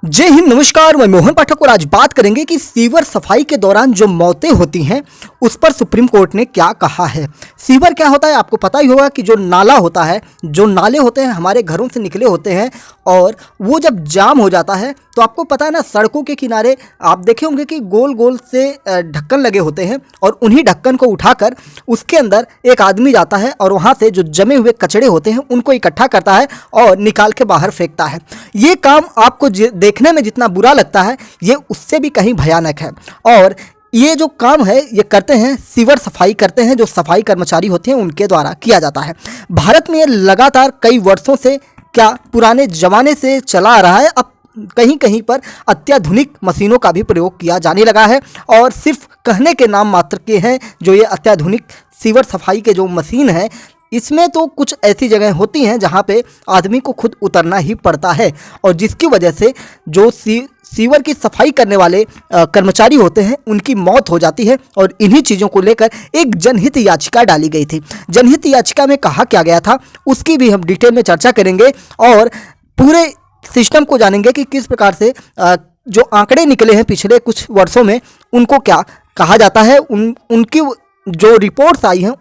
जय हिंद, नमस्कार। मैं मोहन पाठक और आज बात करेंगे कि सीवर सफाई के दौरान जो मौतें होती हैं उस पर सुप्रीम कोर्ट ने क्या कहा है। सीवर क्या होता है आपको पता ही होगा कि जो नाला होता है, जो नाले होते हैं हमारे घरों से निकले होते हैं और वो जब जाम हो जाता है तो आपको पता है ना, सड़कों के किनारे आप देखे होंगे कि गोल गोल से ढक्कन लगे होते हैं और उन्हीं ढक्कन को उठाकर उसके अंदर एक आदमी जाता है और वहाँ से जो जमे हुए कचड़े होते हैं उनको इकट्ठा करता है और निकाल के बाहर फेंकता है। ये काम आपको देखने में जितना बुरा लगता है ये उससे भी कहीं भयानक है। और ये जो काम है ये करते हैं, सीवर सफाई करते हैं जो सफाई कर्मचारी होते हैं उनके द्वारा किया जाता है। भारत में ये लगातार कई वर्षों से, क्या पुराने ज़माने से चला आ रहा है। अब कहीं कहीं पर अत्याधुनिक मशीनों का भी प्रयोग किया जाने लगा है और सिर्फ कहने के नाम मात्र के हैं जो ये अत्याधुनिक सीवर सफाई के जो मशीन है। इसमें तो कुछ ऐसी जगह होती हैं जहाँ पे आदमी को खुद उतरना ही पड़ता है और जिसकी वजह से जो सीवर की सफाई करने वाले कर्मचारी होते हैं उनकी मौत हो जाती है। और इन्हीं चीज़ों को लेकर एक जनहित याचिका डाली गई थी। जनहित याचिका में कहा क्या गया था उसकी भी हम डिटेल में चर्चा करेंगे और पूरे सिस्टम को जानेंगे कि किस प्रकार से जो आंकड़े निकले हैं पिछले कुछ वर्षों में उनको क्या कहा जाता है, उनकी जो रिपोर्ट्स आई हैं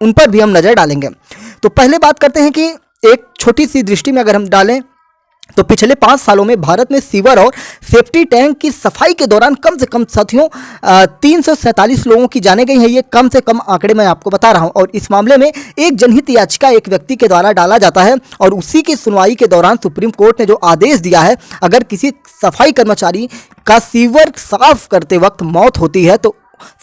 उन पर भी हम नज़र डालेंगे। तो पहले बात करते हैं कि एक छोटी सी दृष्टि में अगर हम डालें तो पिछले 5 सालों में भारत में सीवर और सेफ्टी टैंक की सफाई के दौरान कम से कम साथियों 347 लोगों की जाने गई है। ये कम से कम आंकड़े मैं आपको बता रहा हूं और इस मामले में एक जनहित याचिका एक व्यक्ति के द्वारा डाला जाता है और उसी की सुनवाई के दौरान सुप्रीम कोर्ट ने जो आदेश दिया है, अगर किसी सफाई कर्मचारी का सीवर साफ करते वक्त मौत होती है तो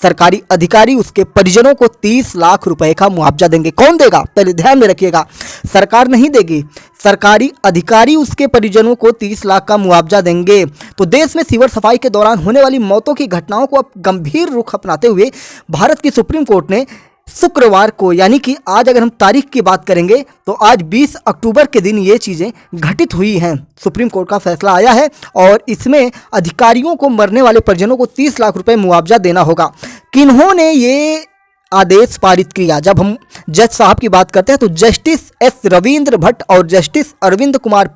सरकारी अधिकारी उसके परिजनों को 30 लाख रुपए का मुआवजा देंगे। कौन देगा? पहले ध्यान में रखिएगा, सरकार नहीं देगी, सरकारी अधिकारी उसके परिजनों को 30 लाख का मुआवजा देंगे। तो देश में सीवर सफाई के दौरान होने वाली मौतों की घटनाओं को अब गंभीर रुख अपनाते हुए भारत की सुप्रीम कोर्ट ने शुक्रवार को, यानी कि आज अगर हम तारीख की बात करेंगे तो आज 20 अक्टूबर के दिन ये चीज़ें घटित हुई हैं। सुप्रीम कोर्ट का फैसला आया है और इसमें अधिकारियों को मरने वाले परिजनों को 30 लाख रुपए मुआवजा देना होगा। किन्होंने ये आदेश पारित किया? जब हम जज साहब की बात करते हैं तो जस्टिस एस रविंद्र भट्ट और जस्टिस अरविंद कुमार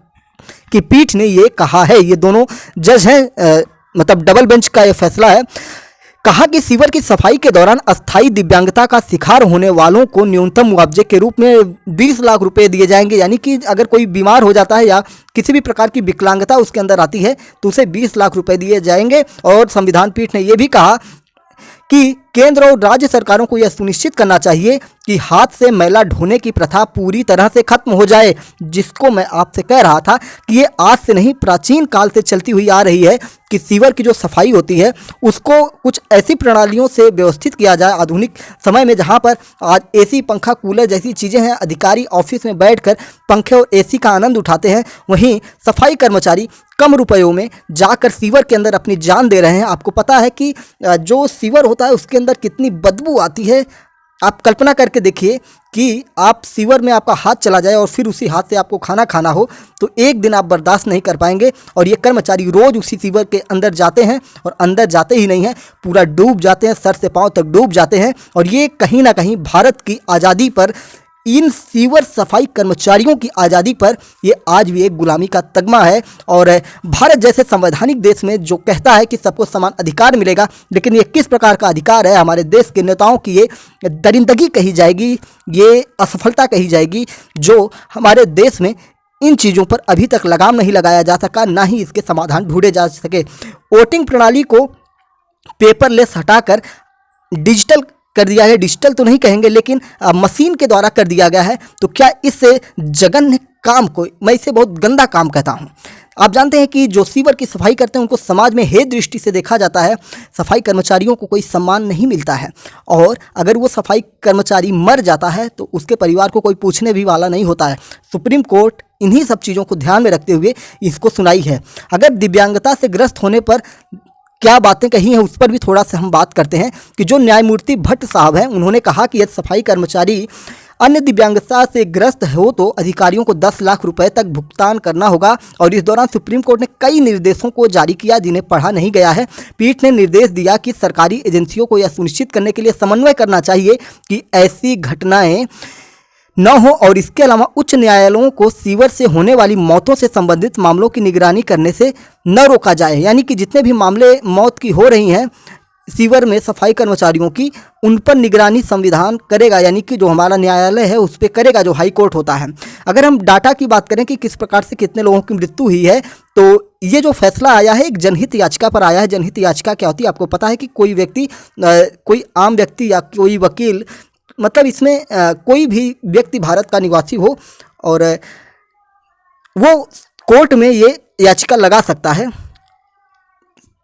की पीठ ने ये कहा है। ये दोनों जज हैं, मतलब डबल बेंच का ये फैसला है। कहा कि सीवर की सफाई के दौरान अस्थायी दिव्यांगता का शिकार होने वालों को न्यूनतम मुआवजे के रूप में 20 लाख रुपए दिए जाएंगे। यानी कि अगर कोई बीमार हो जाता है या किसी भी प्रकार की विकलांगता उसके अंदर आती है तो उसे 20 लाख रुपए दिए जाएंगे। और संविधान पीठ ने यह भी कहा कि केंद्र और राज्य सरकारों को यह सुनिश्चित करना चाहिए कि हाथ से मैला ढोने की प्रथा पूरी तरह से खत्म हो जाए, जिसको मैं आपसे कह रहा था कि ये आज से नहीं, प्राचीन काल से चलती हुई आ रही है कि सीवर की जो सफाई होती है उसको कुछ ऐसी प्रणालियों से व्यवस्थित किया जाए आधुनिक समय में, जहाँ पर आज एसी, पंखा, कूलर जैसी चीज़ें हैं। अधिकारी ऑफिस में बैठकर पंखे और एसी का आनंद उठाते हैं, वहीं सफाई कर्मचारी कम रुपयों में जाकर सीवर के अंदर अपनी जान दे रहे हैं। आपको पता है कि जो सीवर होता है उसके अंदर कितनी बदबू आती है। आप कल्पना करके देखिए कि आप सीवर में आपका हाथ चला जाए और फिर उसी हाथ से आपको खाना खाना हो तो एक दिन आप बर्दाश्त नहीं कर पाएंगे। और ये कर्मचारी रोज़ उसी सीवर के अंदर जाते हैं और अंदर जाते ही नहीं हैं, पूरा डूब जाते हैं, सर से पांव तक डूब जाते हैं। और ये कहीं ना कहीं भारत की आज़ादी पर, इन सीवर सफाई कर्मचारियों की आज़ादी पर ये आज भी एक गुलामी का तगमा है। और भारत जैसे संवैधानिक देश में जो कहता है कि सबको समान अधिकार मिलेगा, लेकिन ये किस प्रकार का अधिकार है? हमारे देश के नेताओं की ये दरिंदगी कही जाएगी, ये असफलता कही जाएगी जो हमारे देश में इन चीज़ों पर अभी तक लगाम नहीं लगाया जा सका, ना ही इसके समाधान ढूंढे जा सके। वोटिंग प्रणाली को पेपरलेस हटाकर डिजिटल कर दिया है। डिजिटल तो नहीं कहेंगे लेकिन मशीन के द्वारा कर दिया गया है। तो क्या इस जघन्य काम को, मैं इसे बहुत गंदा काम कहता हूँ। आप जानते हैं कि जो सीवर की सफाई करते हैं उनको समाज में हेय दृष्टि से देखा जाता है। सफाई कर्मचारियों को कोई सम्मान नहीं मिलता है और अगर वो सफाई कर्मचारी मर जाता है तो उसके परिवार को कोई पूछने भी वाला नहीं होता है। सुप्रीम कोर्ट इन्हीं सब चीज़ों को ध्यान में रखते हुए इसको सुनाई है। अगर दिव्यांगता से ग्रस्त होने पर क्या बातें कही हैं उस पर भी थोड़ा सा हम बात करते हैं कि जो न्यायमूर्ति भट्ट साहब हैं उन्होंने कहा कि यदि सफाई कर्मचारी अन्य दिव्यांगता से ग्रस्त हो तो अधिकारियों को 10 लाख रुपए तक भुगतान करना होगा। और इस दौरान सुप्रीम कोर्ट ने कई निर्देशों को जारी किया जिन्हें पढ़ा नहीं गया है। पीठ ने निर्देश दिया कि सरकारी एजेंसियों को यह सुनिश्चित करने के लिए समन्वय करना चाहिए कि ऐसी घटनाएं न हो और इसके अलावा उच्च न्यायालयों को सीवर से होने वाली मौतों से संबंधित मामलों की निगरानी करने से न रोका जाए। यानी कि जितने भी मामले मौत की हो रही हैं सीवर में सफाई कर्मचारियों की, उन पर निगरानी संविधान करेगा, यानी कि जो हमारा न्यायालय है उस पर करेगा, जो हाई कोर्ट होता है। अगर हम डाटा की बात करें कि किस प्रकार से कितने लोगों की मृत्यु हुई है, तो ये जो फैसला आया है एक जनहित याचिका पर आया है। जनहित याचिका क्या होती है आपको पता है कि कोई व्यक्ति, कोई आम व्यक्ति या कोई वकील, मतलब इसमें कोई भी व्यक्ति भारत का निवासी हो और वो कोर्ट में ये याचिका लगा सकता है।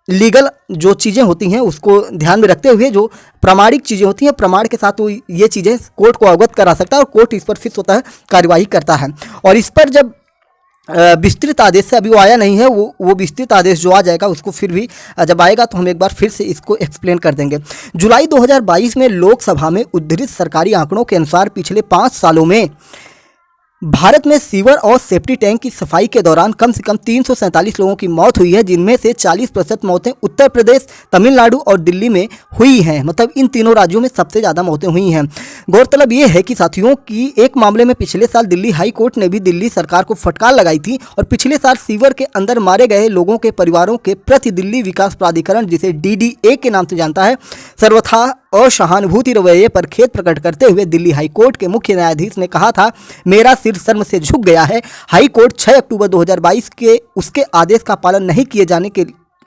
लीगल जो चीज़ें होती हैं उसको ध्यान में रखते हुए, जो प्रामाणिक चीज़ें होती हैं प्रमाण के साथ वो ये चीज़ें कोर्ट को अवगत करा सकता है और कोर्ट इस पर फिक्स होता है, कार्यवाही करता है। और इस पर जब विस्तृत आदेश से, अभी वो आया नहीं है, वो विस्तृत आदेश जो आ जाएगा उसको फिर भी जब आएगा तो हम एक बार फिर से इसको एक्सप्लेन कर देंगे। जुलाई 2022 में लोकसभा में उद्धृत सरकारी आंकड़ों के अनुसार पिछले 5 सालों में भारत में सीवर और सेफ्टी टैंक की सफाई के दौरान कम से कम 347 लोगों की मौत हुई है, जिनमें से 40% मौतें उत्तर प्रदेश, तमिलनाडु और दिल्ली में हुई हैं। मतलब इन तीनों राज्यों में सबसे ज़्यादा मौतें हुई हैं। गौरतलब ये है कि साथियों की एक मामले में पिछले साल दिल्ली हाई कोर्ट ने भी दिल्ली सरकार को फटकार लगाई थी और पिछले साल सीवर के अंदर मारे गए लोगों के परिवारों के प्रति दिल्ली विकास प्राधिकरण, जिसे DDA के नाम से जानता है, सर्वथा असहानुभूति रवैये पर खेद प्रकट करते हुए दिल्ली हाई कोर्ट के मुख्य न्यायाधीश ने कहा था, मेरा सिर शर्म से झुक गया है। हाई कोर्ट 6 अक्टूबर 2022 के उसके आदेश का पालन नहीं किए जाने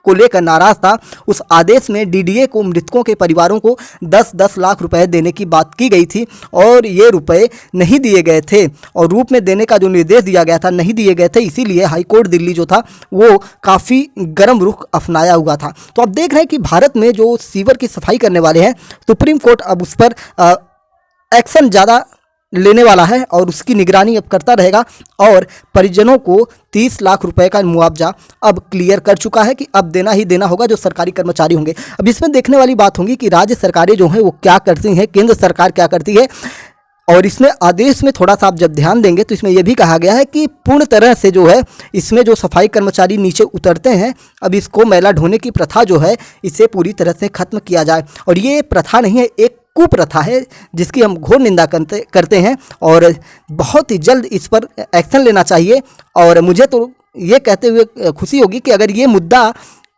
को लेकर नाराज था। उस आदेश में DDA को मृतकों के परिवारों को 10-10 लाख रुपए देने की बात की गई थी और ये रुपए नहीं दिए गए थे और रूप में देने का जो निर्देश दिया गया था नहीं दिए गए थे। इसीलिए हाईकोर्ट दिल्ली जो था वो काफ़ी गर्म रुख अपनाया हुआ था। तो आप देख रहे हैं कि भारत में जो सीवर की सफाई करने वाले हैं, सुप्रीम कोर्ट अब उस पर एक्शन ज़्यादा लेने वाला है और उसकी निगरानी अब करता रहेगा और परिजनों को 30 लाख रुपए का मुआवजा अब क्लियर कर चुका है कि अब देना ही देना होगा जो सरकारी कर्मचारी होंगे। अब इसमें देखने वाली बात होगी कि राज्य सरकारें जो हैं वो क्या करती हैं, केंद्र सरकार क्या करती है। और इसमें आदेश में थोड़ा सा आप जब ध्यान देंगे तो इसमें यह भी कहा गया है कि पूर्ण तरह से जो है इसमें जो सफाई कर्मचारी नीचे उतरते हैं, अब इसको मैला ढोने की प्रथा जो है इसे पूरी तरह से खत्म किया जाए। और ये प्रथा नहीं है, एक कुप्रथा है जिसकी हम घोर निंदा करते हैं और बहुत ही जल्द इस पर एक्शन लेना चाहिए। और मुझे तो ये कहते हुए खुशी होगी कि अगर ये मुद्दा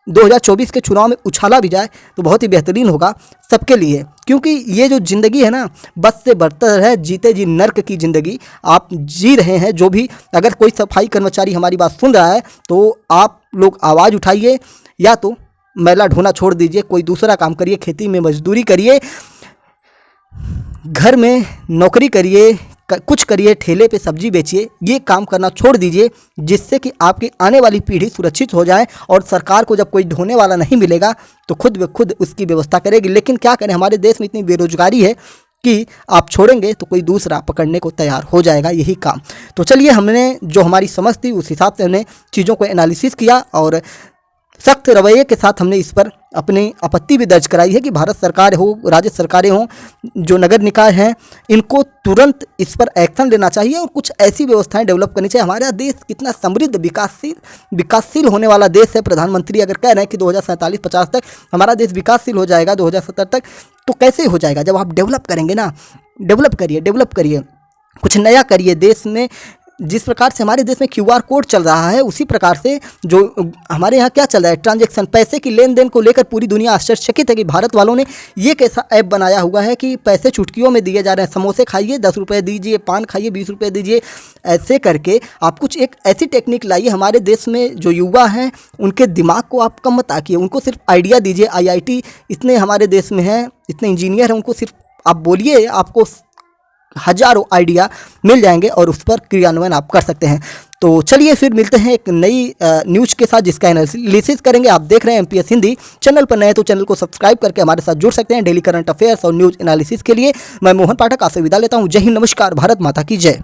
2024 के चुनाव में उछाला भी जाए तो बहुत ही बेहतरीन होगा सबके लिए, क्योंकि ये जो ज़िंदगी है ना, बस से बदतर है, जीते जी नर्क की ज़िंदगी आप जी रहे हैं। जो भी अगर कोई सफाई कर्मचारी हमारी बात सुन रहा है तो आप लोग आवाज़ उठाइए, या तो मैला ढोना छोड़ दीजिए, कोई दूसरा काम करिए, खेती में मजदूरी करिए, घर में नौकरी करिए, कुछ करिए, ठेले पे सब्जी बेचिए, ये काम करना छोड़ दीजिए, जिससे कि आपकी आने वाली पीढ़ी सुरक्षित हो जाए। और सरकार को जब कोई ढोने वाला नहीं मिलेगा तो खुद ब खुद उसकी व्यवस्था करेगी। लेकिन क्या करें, हमारे देश में इतनी बेरोजगारी है कि आप छोड़ेंगे तो कोई दूसरा पकड़ने को तैयार हो जाएगा यही काम। तो चलिए, हमने जो हमारी समझ थी उस हिसाब से हमने चीज़ों को एनालिसिस किया और सख्त रवैये के साथ हमने इस पर अपनी आपत्ति भी दर्ज कराई है कि भारत सरकार हो, राज्य सरकारें हों, जो नगर निकाय हैं, इनको तुरंत इस पर एक्शन लेना चाहिए और कुछ ऐसी व्यवस्थाएं डेवलप करनी चाहिए। हमारा देश कितना समृद्ध विकासशील होने वाला देश है। प्रधानमंत्री अगर कह रहे हैं कि 2047-50 तक हमारा देश विकासशील हो जाएगा, 2070 तक, तो कैसे हो जाएगा? जब आप डेवलप करेंगे ना, डेवलप करिए, कुछ नया करिए। देश में जिस प्रकार से हमारे देश में QR कोड चल रहा है, उसी प्रकार से जो हमारे यहाँ क्या चल रहा है, ट्रांजैक्शन, पैसे की लेन देन को लेकर पूरी दुनिया आश्चर्यचकित है कि भारत वालों ने ये कैसा ऐप बनाया हुआ है कि पैसे चुटकियों में दिए जा रहे हैं। समोसे खाइए 10 रुपये दीजिए, पान खाइए 20 रुपये दीजिए, ऐसे करके आप कुछ एक ऐसी टेक्निक लाइए। हमारे देश में जो युवा हैं उनके दिमाग को आप कम मत आकिए, उनको सिर्फ आइडिया दीजिए। IIT इतने हमारे देश में हैं, इतने इंजीनियर हैं, उनको सिर्फ आप बोलिए, आपको हजारों आइडिया मिल जाएंगे और उस पर क्रियान्वयन आप कर सकते हैं। तो चलिए फिर मिलते हैं एक नई न्यूज़ के साथ जिसका एनालिसिस करेंगे। आप देख रहे हैं MPS हिंदी। चैनल पर नए तो चैनल को सब्सक्राइब करके हमारे साथ जुड़ सकते हैं डेली करंट अफेयर्स और न्यूज़ एनालिसिस के लिए। मैं मोहन पाठक आपसे विदा लेता हूं। जय हिंद, नमस्कार, भारत माता की जय।